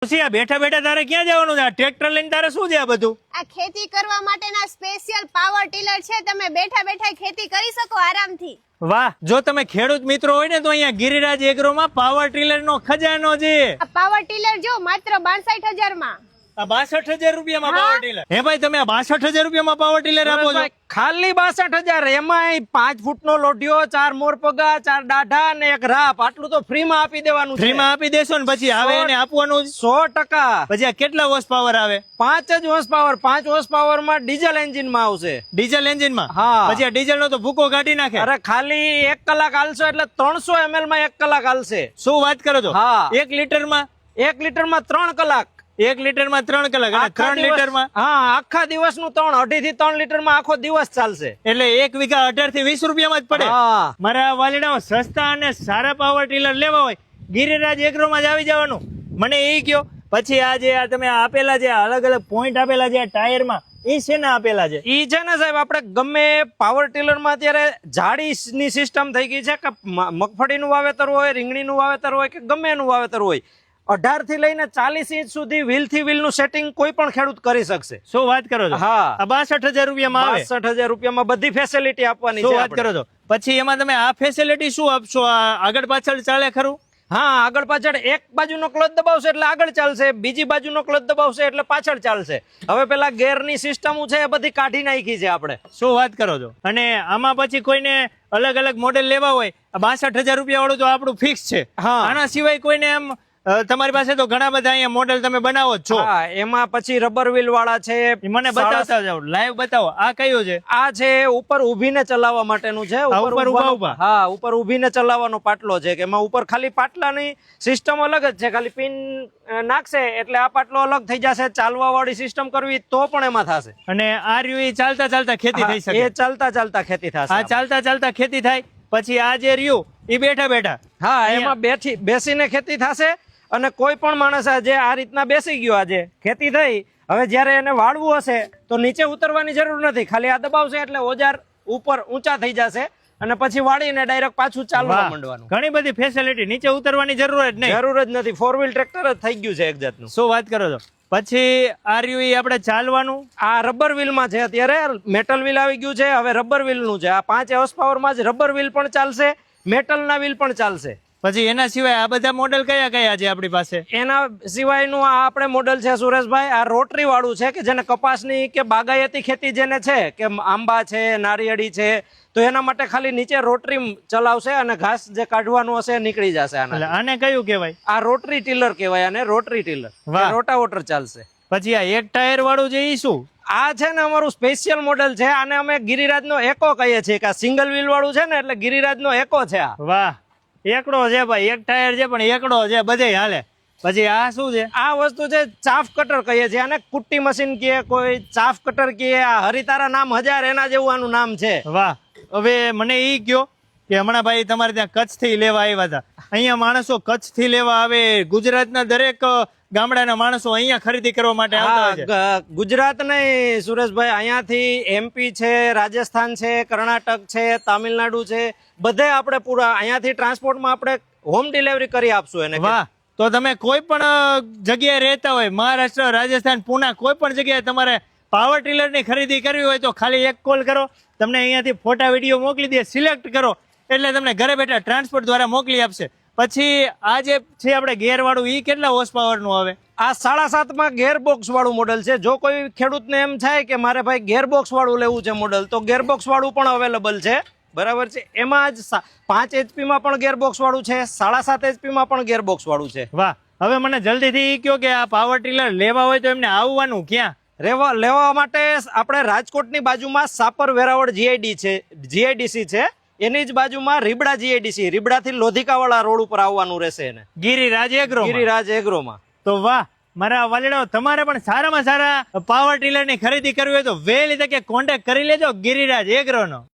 પછી આ બેઠા બેઠા તારે ક્યાં જવાનું છે? આ ટ્રેક્ટર લઈને તારે શું છે આ બધું? આ ખેતી કરવા માટેના સ્પેશિયલ પાવર ટીલર છે, તમે બેઠા બેઠા ખેતી કરી શકો આરામથી. વાહ, જો તમે ખેડૂત મિત્રો હોય ને તો અહીંયા ગિરિરાજ એગ્રોમાં પાવર ટીલર નો ખજાનો છે. આ પાવર ટીલર જો માત્ર 62,000 માં. આ 62,000 રૂપિયામાં પાવર ટીલર. હે ભાઈ, તમે આ 62,000 રૂપિયામાં પાવર ટીલર આપો છો? ખાલી 62,000 એમાં 5 ફૂટનો લોઢિયો, 4 મોરપગા, 4 દાઢા અને 1 રાપ, આટલું તો ફ્રીમાં આપી દેવાનું છે. ફ્રીમાં આપી દેશો ને પછી આવે એને આપવાનું 100%. પછી આ કેટલા હોર્સ પાવર આવે? 5 જ હોર્સ પાવર. 5 હોર્સ પાવર માં ડીઝલ એન્જિન માં આવશે. ડીઝલ એન્જિન માં? હા. પછી આ ડીઝલ નો તો ભૂકો કાઢી નાખે. અરે ખાલી 1 કલાક હાલશો એટલે 300 ml માં 1 કલાક હાલશે. શું વાત કરો છો? હા. 1 લીટર માં? 1 લીટર માં 3 કલાક. 1 લીટર માં 3 કલાક અને 3 લીટર માં? હા, આખા દિવસ નું 2.5 થી 3 લીટર માં આખો દિવસ ચાલશે. એટલે 1 વીઘા 18 થી 20 રૂપિયામાં જ પડે. હા. મારા વાલીડાઓ સસ્તા અને સારા પાવર ટીલર લેવા હોય ગિરિરાજ એગ્રોમાં જ આવી જવાનું. મને એ કયો, પછી આ જે આ તમે આપેલા છે અલગ અલગ પોઈન્ટ આપેલા છે ટાયર માં, એ શેના આપેલા છે? ઈ છે ને સાહેબ, આપણે ગમે પાવર ટીલર માં અત્યારે ઝાડીની સિસ્ટમ થઈ ગઈ છે કે મગફળીનું વાવેતર હોય, રીંગણીનું વાવેતર હોય કે ગમે એનું વાવેતર હોય, 18 થી લઈને 40 ઇંચ સુધી વ્હીલ થી વ્હીલ નું સેટિંગ કોઈ પણ ખેડૂત કરી શકશે. શું વાત કરો છો? હા. આ 62,000 રૂપિયામાં આવે? 62,000 રૂપિયામાં બધી ફેસિલિટી આપવાની શું છે. વાત કરો છો? પછી એમાં તમે આ ફેસિલિટી શું આપશો? આ આગળ પાછળ ચાલે ખરું? હા, આગળ પાછળ એક બાજુનો ક્લચ દબાવશે એટલે આગળ ચાલશે, બીજી બાજુનો ક્લચ દબાવશે એટલે પાછળ ચાલશે. હવે પેલા ગેરની સિસ્ટમ છે એ બધી કાઢી નાખી છે આપણે. શું વાત કરો છો? અને આમાં પછી કોઈને અલગ અલગ મોડેલ લેવા હોય, 62,000 રૂપિયા વાળું તો આપણું ફિક્સ છે. હા. આના સિવાય કોઈને એમ તમારી પાસે તો ઘણા બધા અહીંયા મોડેલ તમે બનાવો જ છો. હા, એમાં પછી રબર વ્હીલ વાળા છે. મને બતાવતા જાઓ, લાઈવ બતાવો. આ કયું છે? આ છે ઉપર ઊભીને ચલાવવા માટેનું છે. ઉપર ઊભા? હા, ઉપર ઊભીને ચલાવવાનો પાટલો છે કે એમાં ઉપર ખાલી પાટલાની સિસ્ટમ અલગ જ છે. ખાલી પિન નાખશે એટલે આ પાટલો અલગ થઈ જશે. ચાલવા વાળી સિસ્ટમ કરવી તો પણ એમાં થશે. અને આ રહ્યું એ ચાલતા ચાલતા ખેતી થઈ શકે? એ ચાલતા ચાલતા ખેતી થશે. આ ચાલતા ચાલતા ખેતી થાય. પછી આ જે રહ્યું એ બેઠા બેઠા? હા, એમાં બેસીને ખેતી થશે. અને કોઈ પણ માણસ આજે આ રીતના બેસી ગયો, આજે ખેતી થઈ, હવે જયારે એને વાળવું હશે તો નીચે ઉતરવાની જરૂર નથી. ખાલી આ દબાવશે એટલે ઓજાર ઉપર ઊંચા થઈ જશે અને પછી વાળીને ડાયરેક્ટ પાછું ચાલવા માંડવાનું. ઘણી બધી ફેસિલિટી, નીચે ઉતરવાની જરૂર જ નહીં. જરૂર જ નથી. 4 વ્હીલ ટ્રેક્ટર જ થઈ ગયું છે એક જાતનું. શું વાત કરો છો? પછી આ રહ્યું એ આપણે ચાલવાનું? આ રબર વ્હીલ માં છે. અત્યારે મેટલ વ્હીલ આવી ગયું છે, હવે રબર વ્હીલ નું છે. આ 5 હોર્સ પાવર માં જ રબર વ્હીલ પણ ચાલશે, મેટલ ના વ્હીલ પણ ચાલશે. પછી એના સિવાય આ બધા મોડેલ કયા કયા છે આપણી પાસે? એના સિવાયનું આ આપણે મોડેલ છે સુરેશભાઈ, આ રોટરી વાળું છે કે જેને કપાસની કે બાગાયતી ખેતી જેને છે કે આંબા છે, નારિયેળી છે, તો એના માટે ખાલી નીચે રોટરી ચલાવશે અને ઘાસ જે કાઢવાનું હશે નીકળી જશે. આને કયું કહેવાય? આ રોટરી ટીલર કહેવાય. અને રોટરી ટીલર રોટાવોટર ચાલશે. પછી આ એક ટાયર વાળું છે એ શું? આ છે ને અમારું સ્પેશિયલ મોડેલ છે. આને અમે ગિરિરાજનો એકો કહીએ છીએ કે આ સિંગલ વ્હીલ વાળું છે ને એટલે ગિરિરાજનો એકો છે. આ વાહ, એકડો છે ભાઈ. એક ટાયર છે પણ એકડો છે, બધે હાલે. પછી આ શું છે? આ વસ્તુ છે ચાફ કટર કહીએ છીએ. આને કુટ્ટી મશીન કહે, કોઈ ચાફ કટર કહે. આ હરિતારા નામ 1000 એના જેવું આનું નામ છે. વાહ. હવે મને એ કયો કે હમણાં ભાઈ તમારે ત્યાં કચ્છ થી લેવા આવ્યા હતા. અહીંયા માણસો કચ્છ થી લેવા આવે, ગુજરાતના દરેક ગામડાના માણસો અહીંયા ખરીદી કરવા માટે આવતા હોય છે. ગુજરાત નહીં સુરેશભાઈ, અહીંયાથી MP છે, રાજસ્થાન છે, કર્ણાટક છે, તામિલનાડુ છે, બધે આપણે પૂરા અહીંયાથી ટ્રાન્સપોર્ટમાં આપણે હોમ ડિલિવરી કરી આપશું એને. વાહ. તો તમે કોઈ પણ જગ્યાએ રહેતા હોય, મહારાષ્ટ્ર, રાજસ્થાન, પુના, કોઈ પણ જગ્યાએ તમારે પાવર ટીલર ની ખરીદી કરવી હોય તો ખાલી એક કોલ કરો, તમને અહીંયાથી ફોટા વિડીયો મોકલી દે, સિલેક્ટ કરો એટલે તમને ઘરે બેઠા ટ્રાન્સપોર્ટ દ્વારા મોકલી આપશે. પછી આ જે છે આપણે ગેર વાળું, એ કેટલા હોર્સ પાવર નું આવે? આ 7.5 માં ગેરબોક્સ વાળું મોડેલ છે. જો કોઈ ખેડૂતને એમ થાય કે મારે ભાઈ ગેરબોક્સ વાળું લેવું છે મોડેલ, તો ગેરબોક્સ વાળું પણ અવેલેબલ છે. બરાબર છે. એમાં જ 5 HP માં પણ ગેરબોક્સ વાળું છે, 7.5 HP માં પણ ગેરબોક્સ વાળું છે. વાહ. હવે મને જલ્દીથી કયો કે આ પાવર ટીલર લેવા હોય તો એમને આવવાનું ક્યાં? લેવા માટે આપણે રાજકોટની બાજુમાં સાપર વેરાવળ GIDC છે. એની જ બાજુમાં રીબડા GIDC, રીબડાથી લોધિકાવાળા રોડ ઉપર આવવાનું રહેશે એને. ગિરિરાજ એગ્રો? ગિરિરાજ એગ્રોમાં. તો વાહ મારા વાલીડાઓ, તમારે પણ સારામાં સારા પાવર ટીલર ની ખરીદી કરવી હોય તો વહેલી તકે કોન્ટેક્ટ કરી લેજો ગિરિરાજ એગ્રો નો.